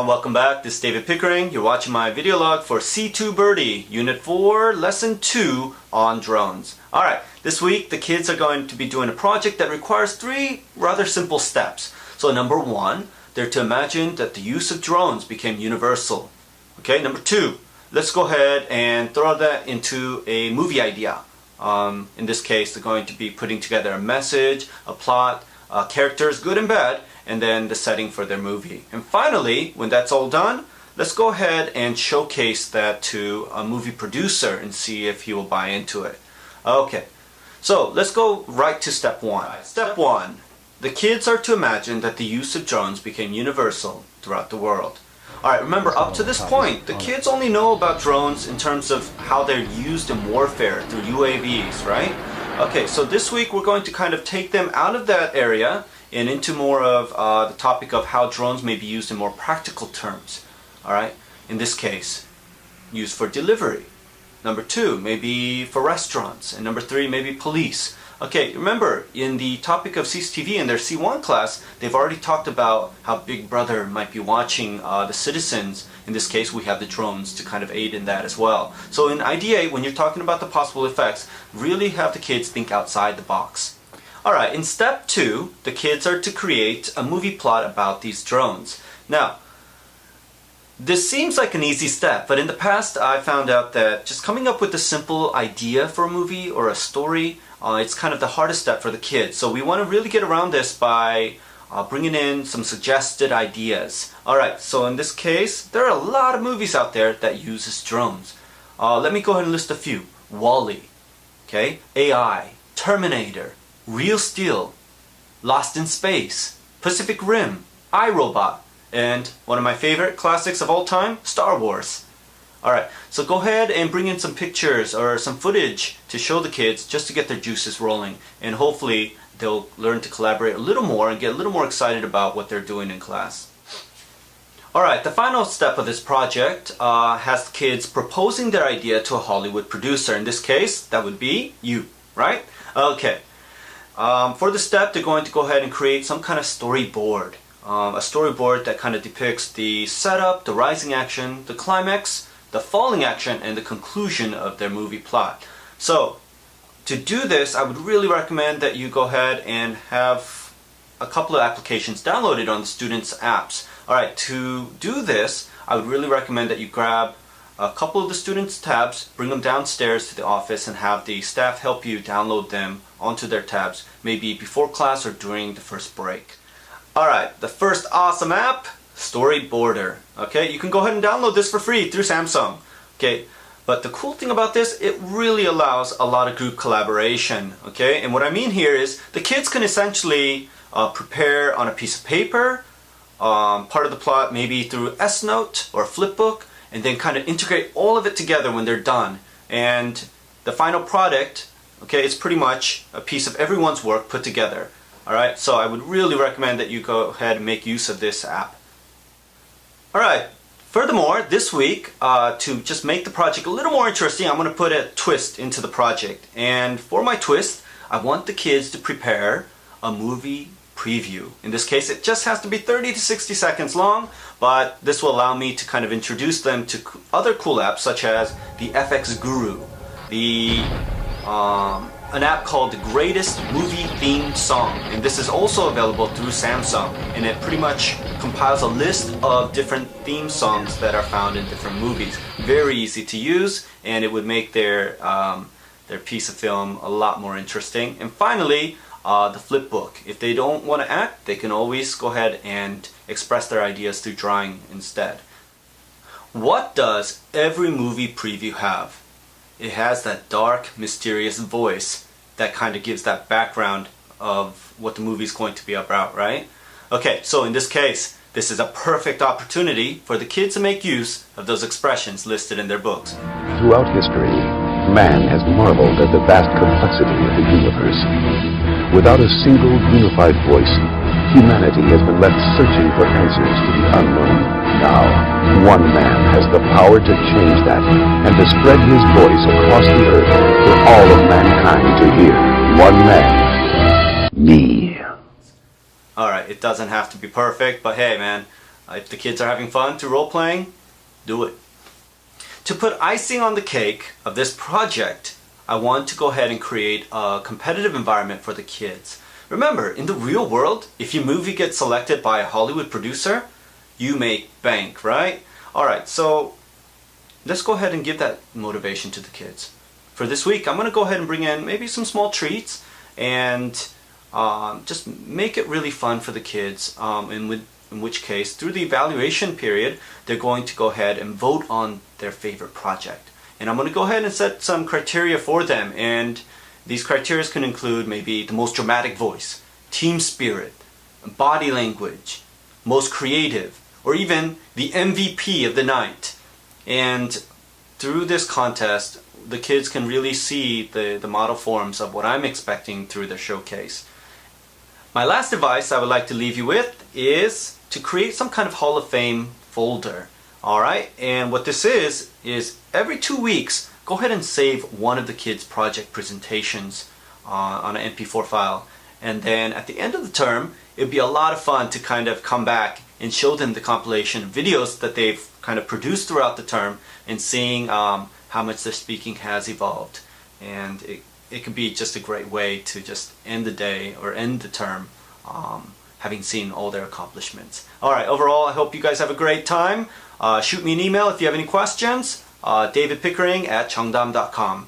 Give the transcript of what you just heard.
everyone, welcome back. This is David Pickering. You're watching my video log for C2 Birdie, Unit 4, Lesson 2 on drones. Alright, this week the kids are going to be doing a project that requires 3 rather simple steps. So number 1, they're to imagine that the use of drones became universal. Okay, number 2, let's go ahead and throw that into a movie idea. In this case, they're going to be putting together a message, a plot, characters, good and bad, and then the setting for their movie. And finally, when that's all done, let's go ahead and showcase that to a movie producer and see if he will buy into it. Okay, so let's go right to step 1. Step 1. The kids are to imagine that the use of drones became universal throughout the world. Alright, remember up to this point, the kids only know about drones in terms of how they're used in warfare through UAVs, right? Okay, so this week we're going to kind of take them out of that area and into more of the topic of how drones may be used in more practical terms. Alright, in this case, used for delivery. Number 2, maybe for restaurants. And number 3, maybe police. Okay, remember, in the topic of CCTV in their C1 class, they've already talked about how Big Brother might be watching the citizens. In this case, we have the drones to kind of aid in that as well. So in IDA, when you're talking about the possible effects, really have the kids think outside the box. Alright, in step 2, the kids are to create a movie plot about these drones. Now, this seems like an easy step, but in the past I found out that just coming up with a simple idea for a movie or a story, it's kind of the hardest step for the kids. So we want to really get around this by bringing in some suggested ideas. Alright, so in this case, there are a lot of movies out there that uses drones. Let me go ahead and list a few. WALL-E, okay? AI, Terminator, Real Steel, Lost in Space, Pacific Rim, iRobot, and one of my favorite classics of all time, Star Wars. Alright, so go ahead and bring in some pictures or some footage to show the kids just to get their juices rolling, and hopefully they'll learn to collaborate a little more and get a little more excited about what they're doing in class. Alright, the final step of this project has the kids proposing their idea to a Hollywood producer. In this case, that would be you, right? Okay. For this step, they're going to go ahead and create some kind of storyboard. A storyboard that kind of depicts the setup, the rising action, the climax, the falling action, and the conclusion of their movie plot. So, to do this, I would really recommend that you go ahead and have a couple of applications downloaded on the students' apps. Alright, to do this, I would really recommend that you grab a couple of the students' tabs, bring them downstairs to the office, and have the staff help you download them onto their tabs, maybe before class or during the first break. Alright, the first awesome app, Storyboarder. Okay, you can go ahead and download this for free through Samsung. Okay, but the cool thing about this, it really allows a lot of group collaboration. Okay, and what I mean here is the kids can essentially prepare on a piece of paper, part of the plot maybe through S-Note or Flipbook, and then kind of integrate all of it together when they're done. And the final product, okay, it's pretty much a piece of everyone's work put together. Alright, so I would really recommend that you go ahead and make use of this app. Alright, furthermore, this week, to just make the project a little more interesting, I'm going to put a twist into the project. And for my twist, I want the kids to prepare a movie preview. In this case, it just has to be 30 to 60 seconds long, but this will allow me to kind of introduce them to other cool apps such as the FX Guru, an app called the Greatest Movie Themed Song, and this is also available through Samsung, and it pretty much compiles a list of different theme songs that are found in different movies. Very easy to use, and it would make their piece of film a lot more interesting. And finally, the Flipbook. If they don't want to act, they can always go ahead and express their ideas through drawing instead. What does every movie preview have? It has that dark, mysterious voice that kind of gives that background of what the movie is going to be about, right? Okay, so in this case, this is a perfect opportunity for the kids to make use of those expressions listed in their books. Throughout history, man has marveled at the vast complexity of the universe. Without a single unified voice, humanity has been left searching for answers to the unknown. Now, one man has the power to change that and to spread his voice across the earth for all of mankind to hear. One man. Me. Alright, it doesn't have to be perfect, but hey man, If the kids are having fun through role playing, do it. To put icing on the cake of this project, I want to go ahead and create a competitive environment for the kids. Remember, in the real world, if your movie gets selected by a Hollywood producer, you make bank, right? Alright, so let's go ahead and give that motivation to the kids. For this week, I'm going to go ahead and bring in maybe some small treats and just make it really fun for the kids, in which case, through the evaluation period, they're going to go ahead and vote on their favorite project. And I'm going to go ahead and set some criteria for them, and these criteria can include maybe the most dramatic voice, team spirit, body language, most creative, or even the MVP of the night. And through this contest, the kids can really see the model forms of what I'm expecting through the showcase. My last advice I would like to leave you with is to create some kind of Hall of Fame folder. Alright, and what this is every 2 weeks, go ahead and save one of the kids' project presentations on an MP4 file. And then at the end of the term, it'd be a lot of fun to kind of come back and show them the compilation videos that they've kind of produced throughout the term, and seeing how much their speaking has evolved. And it could be just a great way to just end the day or end the term having seen all their accomplishments. Alright, overall, I hope you guys have a great time. Shoot me an email if you have any questions. David Pickering at cheongdam.com.